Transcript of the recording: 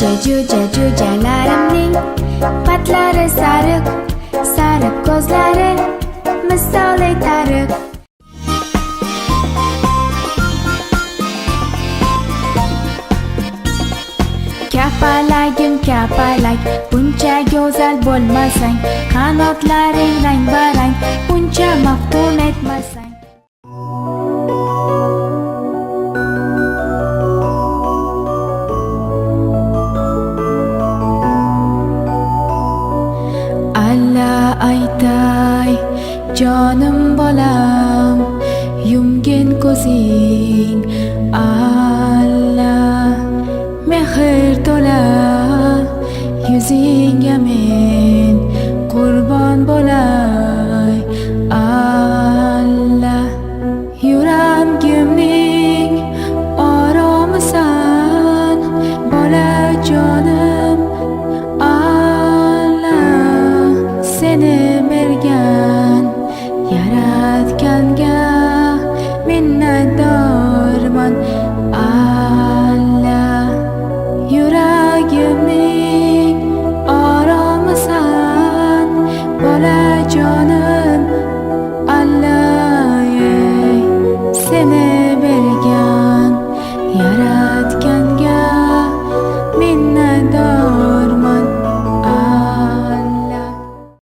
jo'jalarimning patlari sariq, sariq ko'zlari misoli tariq. Kapalagim kapalak, buncha go'zal bo'lmasang, qanotlaring rang-barang, buncha maftun etmasang. Alla aytay jonim bolam, yumgin ko'zing, alla mehr to'la yuzingga men qurbon bo'lay. Alla yuragimning oromisan, bolajonim. Alla seni mergan yara